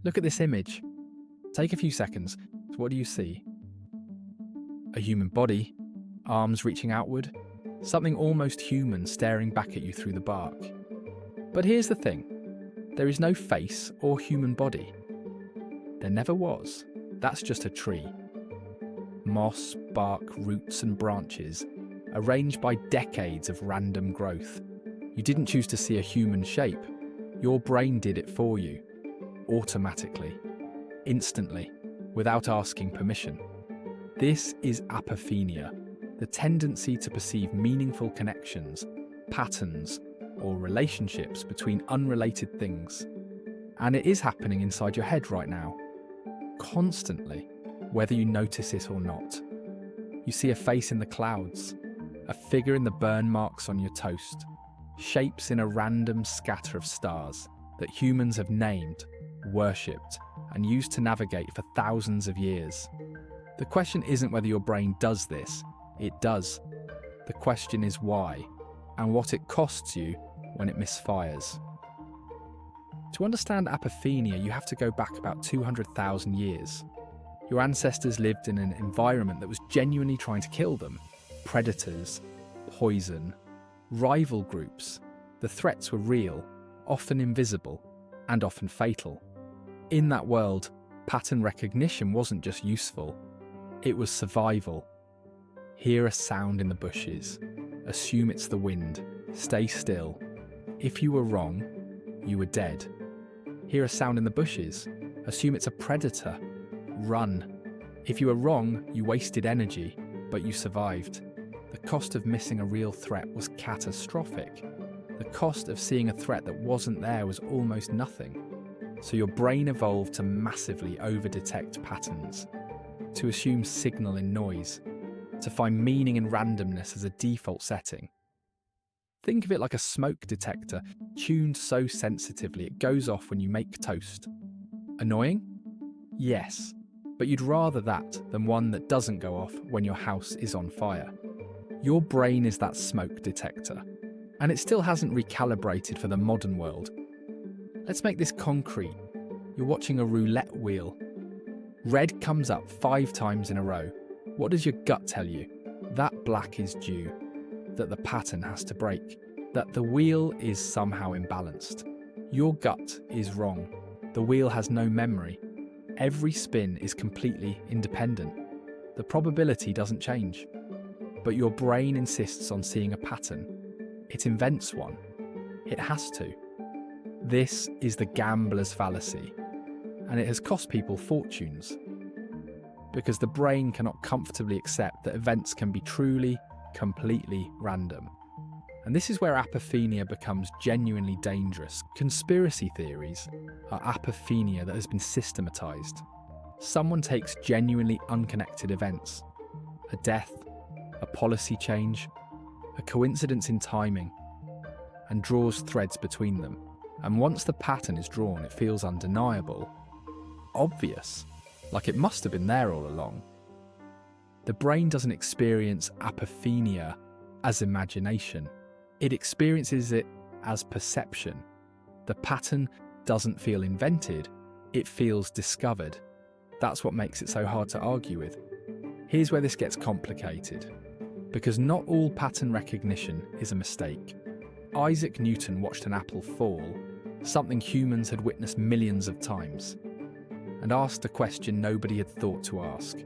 Look at this image. Take a few seconds. What do you see? A human body, arms reaching outward, something almost human staring back at you through the bark. But here's the thing. There is no face or human body. There never was. That's just a tree. Moss, bark, roots and branches, arranged by decades of random growth. You didn't choose to see a human shape. Your brain did it for you, automatically, instantly, without asking permission. This is apophenia, the tendency to perceive meaningful connections, patterns, or relationships between unrelated things. And it is happening inside your head right now, constantly, whether you notice it or not. You see a face in the clouds, a figure in the burn marks on your toast, shapes in a random scatter of stars that humans have named, worshipped, and used to navigate for thousands of years. The question isn't whether your brain does this, it does. The question is why, and what it costs you when it misfires. To understand apophenia, you have to go back about 200,000 years. Your ancestors lived in an environment that was genuinely trying to kill them. Predators, poison, rival groups. The threats were real, often invisible, and often fatal. In that world, pattern recognition wasn't just useful, it was survival. Hear a sound in the bushes. Assume it's the wind. Stay still. If you were wrong, you were dead. Hear a sound in the bushes. Assume it's a predator. Run. If you were wrong, you wasted energy, but you survived. The cost of missing a real threat was catastrophic. The cost of seeing a threat that wasn't there was almost nothing. So your brain evolved to massively over-detect patterns, to assume signal in noise, to find meaning in randomness as a default setting. Think of it like a smoke detector, tuned so sensitively it goes off when you make toast. Annoying? Yes, but you'd rather that than one that doesn't go off when your house is on fire. Your brain is that smoke detector, and it still hasn't recalibrated for the modern world. Let's make this concrete. You're watching a roulette wheel. Red comes up 5 times in a row. What does your gut tell you? That black is due, that the pattern has to break, that the wheel is somehow imbalanced. Your gut is wrong. The wheel has no memory. Every spin is completely independent. The probability doesn't change. But your brain insists on seeing a pattern. It invents one. It has to. This is the gambler's fallacy, and it has cost people fortunes. Because the brain cannot comfortably accept that events can be truly, completely random. And this is where apophenia becomes genuinely dangerous. Conspiracy theories are apophenia that has been systematized. Someone takes genuinely unconnected events, a death, a policy change, a coincidence in timing, and draws threads between them. And once the pattern is drawn, it feels undeniable, obvious, like it must have been there all along. The brain doesn't experience apophenia as imagination. It experiences it as perception. The pattern doesn't feel invented, it feels discovered. That's what makes it so hard to argue with. Here's where this gets complicated. Because not all pattern recognition is a mistake. Isaac Newton watched an apple fall, something humans had witnessed millions of times, and asked a question nobody had thought to ask.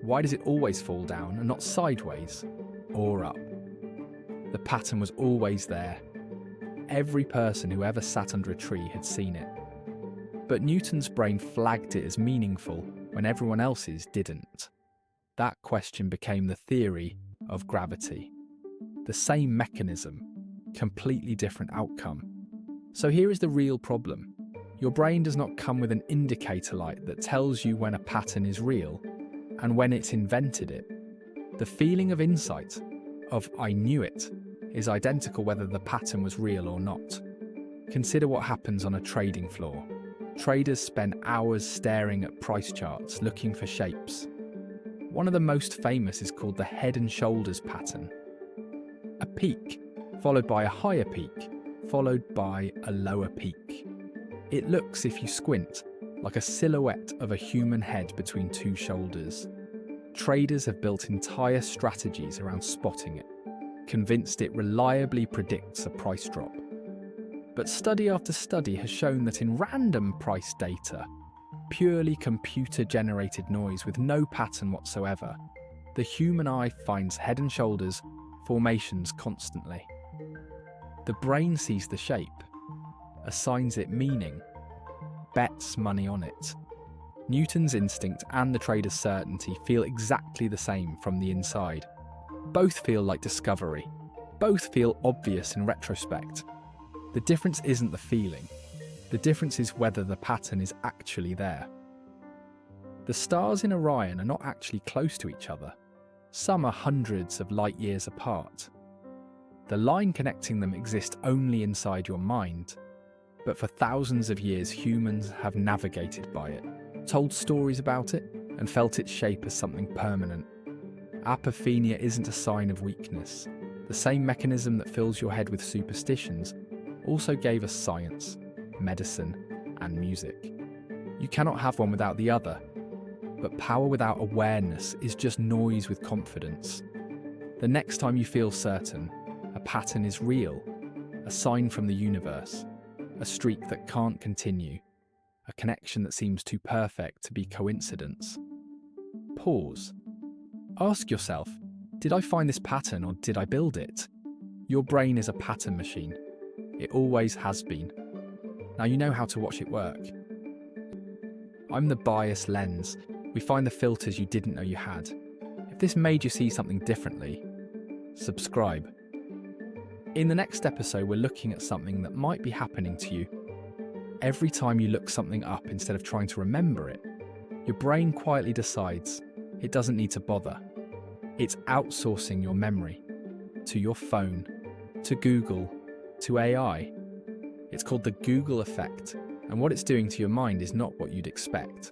Why does it always fall down and not sideways or up? The pattern was always there. Every person who ever sat under a tree had seen it. But Newton's brain flagged it as meaningful when everyone else's didn't. That question became the theory of gravity. The same mechanism, completely different outcome. So here is the real problem. Your brain does not come with an indicator light that tells you when a pattern is real and when it's invented it. The feeling of insight, of I knew it, is identical whether the pattern was real or not. Consider what happens on a trading floor. Traders spend hours staring at price charts looking for shapes. One of the most famous is called the head and shoulders pattern. A peak, followed by a higher peak, followed by a lower peak. It looks, if you squint, like a silhouette of a human head between two shoulders. Traders have built entire strategies around spotting it, convinced it reliably predicts a price drop. But study after study has shown that in random price data, purely computer-generated noise with no pattern whatsoever, the human eye finds head and shoulders formations constantly. The brain sees the shape, assigns it meaning, bets money on it. Newton's instinct and the trader's certainty feel exactly the same from the inside. Both feel like discovery. Both feel obvious in retrospect. The difference isn't the feeling. The difference is whether the pattern is actually there. The stars in Orion are not actually close to each other. Some are hundreds of light years apart. The line connecting them exists only inside your mind, but for thousands of years humans have navigated by it, told stories about it, and felt its shape as something permanent. Apophenia isn't a sign of weakness. The same mechanism that fills your head with superstitions also gave us science, medicine, and music. You cannot have one without the other, but power without awareness is just noise with confidence. The next time you feel certain, a pattern is real, a sign from the universe, a streak that can't continue, a connection that seems too perfect to be coincidence. Pause. Ask yourself, did I find this pattern or did I build it? Your brain is a pattern machine. It always has been. Now you know how to watch it work. I'm the bias lens. We find the filters you didn't know you had. If this made you see something differently, subscribe. In the next episode, we're looking at something that might be happening to you. Every time you look something up instead of trying to remember it, your brain quietly decides it doesn't need to bother. It's outsourcing your memory to your phone, to Google, to AI. It's called the Google effect, and what it's doing to your mind is not what you'd expect.